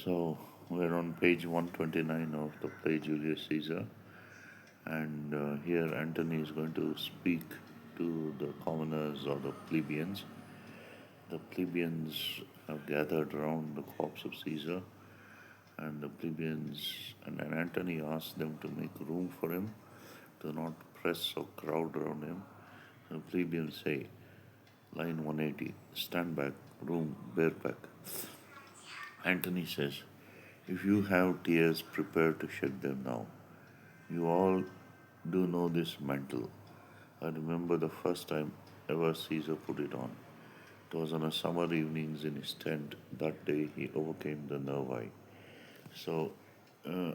So we're on page 129 of the play Julius Caesar, and here Antony is going to speak to the commoners or the plebeians. The plebeians have gathered around the corpse of Caesar, and the plebeians and Antony asks them to make room for him, to not press or crowd around him. The plebeians say, line 180, stand back, room, bear back. Antony says, if you have tears, prepare to shed them now. You all do know this mantle. I remember the first time ever Caesar put it on. It was on a summer evenings in his tent. That day he overcame the nervi. So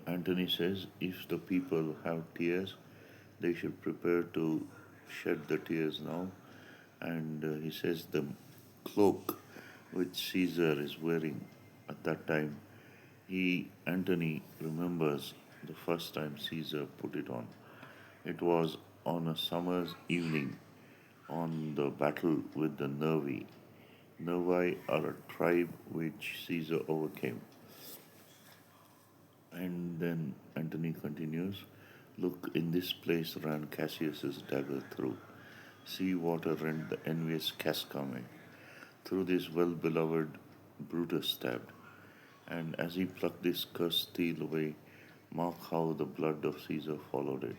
Antony says, if the people have tears, they should prepare to shed the tears now. And he says the cloak which Caesar is wearing at that time, Antony remembers the first time Caesar put it on. It was on a summer's evening on the battle with the Nervi. Nervi are a tribe which Caesar overcame. And then Antony continues, look, in this place ran Cassius's dagger through. Sea water rent the envious Cascame. Through this well beloved Brutus stabbed. And as he plucked this cursed steel away, mark how the blood of Caesar followed it.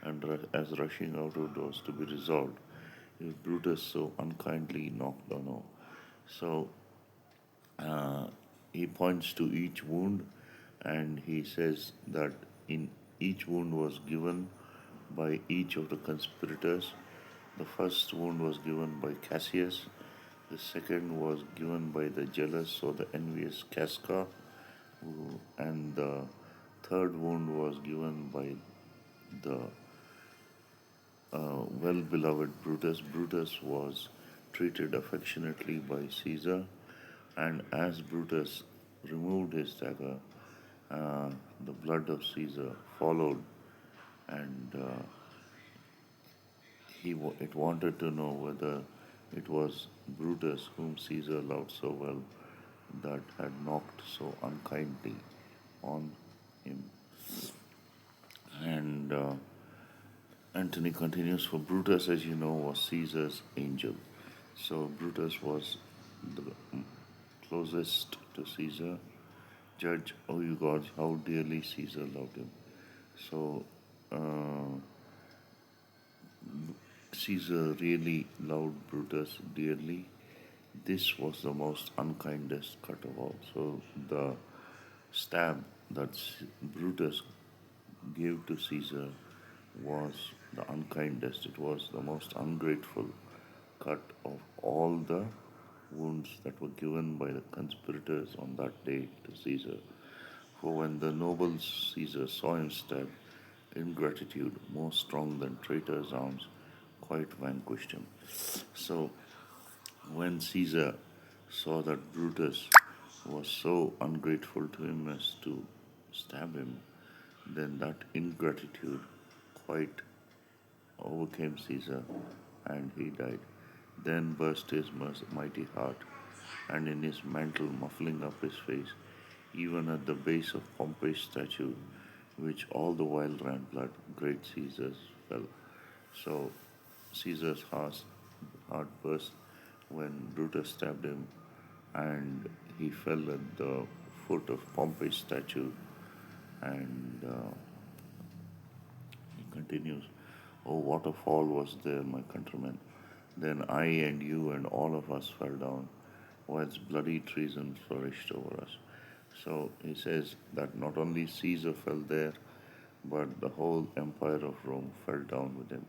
And as rushing out of doors to be resolved, if Brutus so unkindly knocked on all. So he points to each wound and he says that in each wound was given by each of the conspirators. The first wound was given by Cassius, the second was given by the jealous or the envious Casca, and the third wound was given by the well beloved Brutus. Brutus was treated affectionately by Caesar, and as Brutus removed his dagger, the blood of Caesar followed, and it wanted to know whether it was Brutus, whom Caesar loved so well, that had knocked so unkindly on him. And Antony continues, for Brutus, as you know, was Caesar's angel. So Brutus was the closest to Caesar. Judge, O you gods, how dearly Caesar loved him. So Caesar really loved Brutus dearly. This was the most unkindest cut of all. So the stab that Brutus gave to Caesar was the unkindest. It was the most ungrateful cut of all the wounds that were given by the conspirators on that day to Caesar. For when the noble Caesar saw him stabbed, ingratitude, more strong than traitors' arms, quite vanquished him. So when Caesar saw that Brutus was so ungrateful to him as to stab him, then that ingratitude quite overcame Caesar and he died. Then burst his mighty heart, and in his mantle muffling up his face, even at the base of Pompey's statue, which all the while ran blood, great Caesar's fell. So Caesar's heart burst when Brutus stabbed him, and he fell at the foot of Pompey's statue, and he continues, oh, what a fall was there, my countrymen. Then I and you and all of us fell down, whilst bloody treason flourished over us. So he says that not only Caesar fell there, but the whole empire of Rome fell down with him,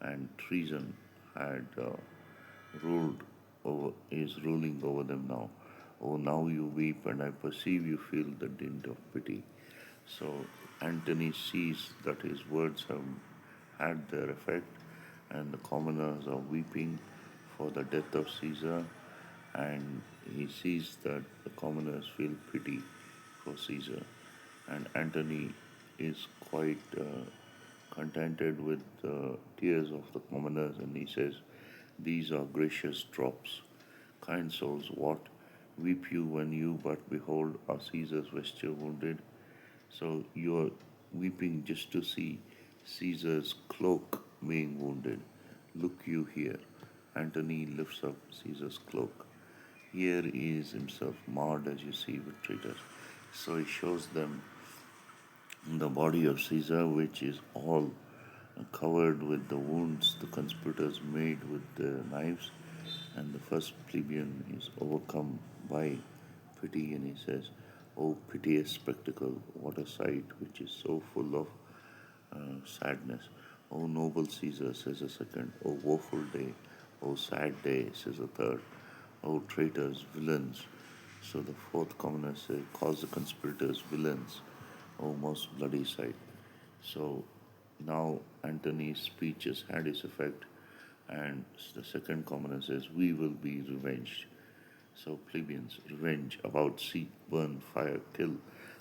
and treason had is ruling over them now. Oh, now you weep, and I perceive you feel the dint of pity. So Antony sees that his words have had their effect, and the commoners are weeping for the death of Caesar, and he sees that the commoners feel pity for Caesar, and Antony is quite contented with the tears of the commoners, and he says, these are gracious drops. Kind souls, what? Weep you when you but behold our Caesar's vesture wounded. So you're weeping just to see Caesar's cloak being wounded. Look you here. Antony lifts up Caesar's cloak. Here he is himself marred as you see with traitors. So he shows them the body of Caesar, which is all covered with the wounds the conspirators made with the knives. And the first plebeian is overcome by pity, and he says, "Oh, piteous spectacle, what a sight which is so full of sadness. O noble Caesar, says a second. O woeful day. O sad day, says a third. O traitors, villains. So the fourth commoner says, calls the conspirators villains. O most bloody sight. So now Antony's speech has had its effect, and the second commoner says, we will be revenged. So plebeians, revenge, about, seek, burn, fire, kill.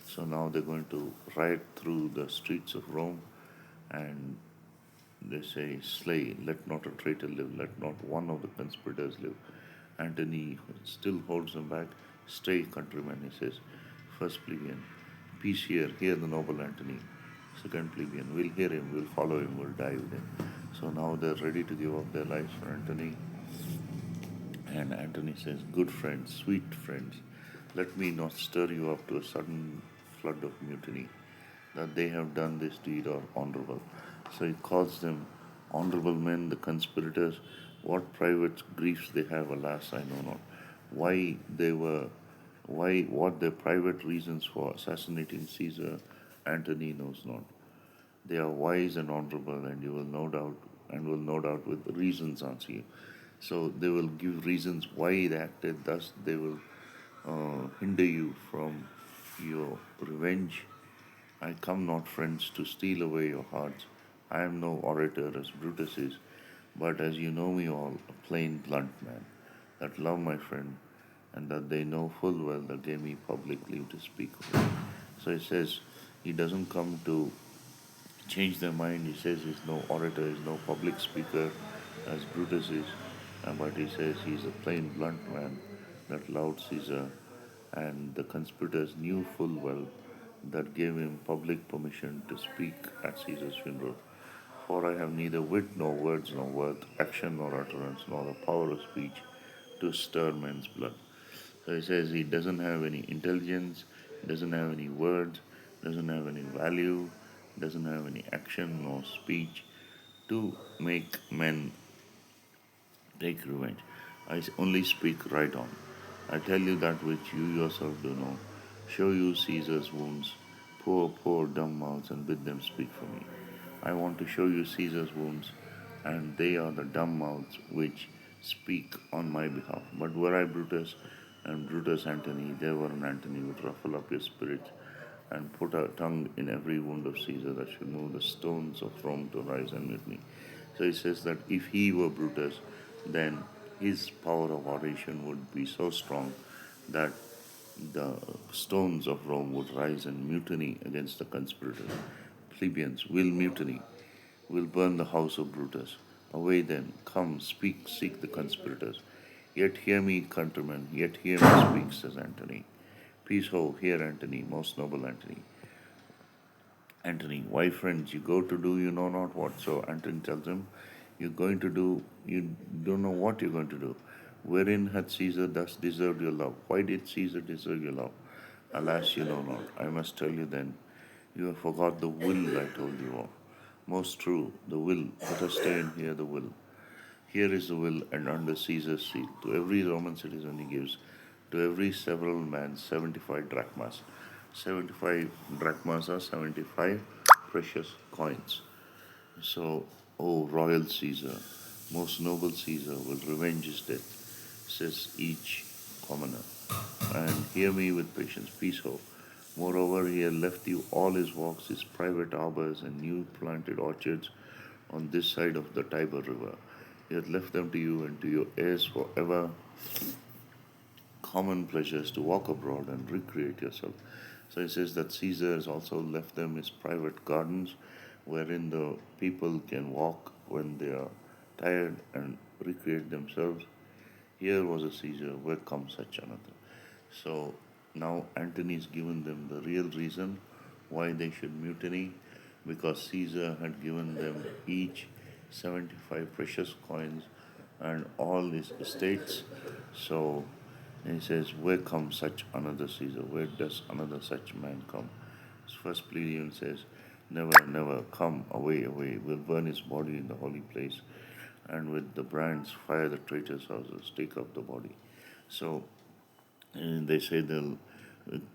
So now they're going to ride through the streets of Rome, and they say, slay, let not a traitor live, let not one of the conspirators live. Antony still holds them back. Stay, countrymen, he says. First plebeian, peace here, hear the noble Antony. Second plebeian, we'll hear him, we'll follow him, we'll die with him. So now they're ready to give up their lives for Antony. And Antony says, good friends, sweet friends, let me not stir you up to a sudden flood of mutiny, that they have done this deed or honorable. So he calls them honorable men, the conspirators. What private griefs they have, alas, I know not. What their private reasons for assassinating Caesar, Antony knows not. They are wise and honorable, and you will no doubt with reasons answer you. So they will give reasons why they acted thus. They will hinder you from your revenge. I come not, friends, to steal away your hearts. I am no orator as Brutus is, but as you know me all, a plain, blunt man, that love my friend, and that they know full well that gave me public leave to speak of it. So he says he doesn't come to change their mind. He says he's no orator, he's no public speaker as Brutus is, but he says he's a plain, blunt man that loved Caesar, and the conspirators knew full well that gave him public permission to speak at Caesar's funeral. For I have neither wit nor words nor worth, action nor utterance, nor the power of speech to stir men's blood. So he says he doesn't have any intelligence, doesn't have any words, doesn't have any value, doesn't have any action nor speech to make men take revenge. I only speak right on. I tell you that which you yourself do know. Show you Caesar's wounds. Poor dumb mouths, and bid them speak for me. I want to show you Caesar's wounds, and they are the dumb mouths which speak on my behalf. But were I Brutus, and Brutus Antony, there were an Antony would ruffle up your spirits and put a tongue in every wound of Caesar that should move the stones of Rome to rise and mutiny. So he says that if he were Brutus, then his power of oration would be so strong that the stones of Rome would rise and mutiny against the conspirators. Plebeians will mutiny, will burn the house of Brutus. Away then, come, speak, seek the conspirators. Yet hear me, countrymen, yet hear me speak, says Antony. Peace ho, hear Antony, most noble Antony. Antony, why friends, you go to do you know not what. So Antony tells him, you're going to do, you don't know what you're going to do. Wherein had Caesar thus deserved your love? Why did Caesar deserve your love? Alas, you know not. I must tell you then, you have forgot the will I told you of. Most true, the will. Let us stay and hear the will. Here is the will, and under Caesar's seal. To every Roman citizen he gives, to every several man, 75 drachmas. 75 drachmas are 75 precious coins. So, O royal Caesar, most noble Caesar, will revenge his death, says each commoner. And hear me with patience, peace, hope. Moreover, he has left you all his walks, his private arbors, and new planted orchards on this side of the Tiber River. He hath left them to you and to your heirs forever, common pleasures to walk abroad and recreate yourself. So he says that Caesar has also left them his private gardens wherein the people can walk when they are tired and recreate themselves. Here was a Caesar, where comes such another? So now Antony's given them the real reason why they should mutiny, because Caesar had given them each 75 precious coins and all his estates. So he says, where comes such another Caesar? Where does another such man come? His first plebeian says, never, never, come away, away. We'll burn his body in the holy place, and with the brands fire the traitors' houses, take up the body. So and they say they'll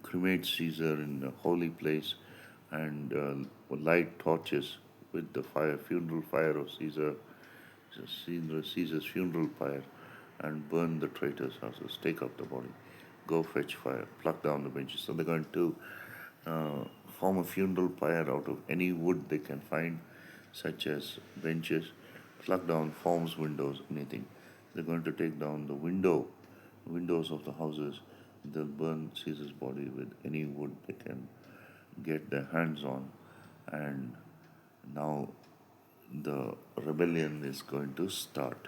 cremate Caesar in a holy place and light torches with the fire, funeral fire of Caesar, Caesar's funeral pyre, and burn the traitors' houses, take up the body, go fetch fire, pluck down the benches. So they're going to uh, form a funeral pyre out of any wood they can find, such as benches, pluck down forms, windows, anything. They're going to take down the windows of the houses. They'll burn Caesar's body with any wood they can get their hands on, and now the rebellion is going to start.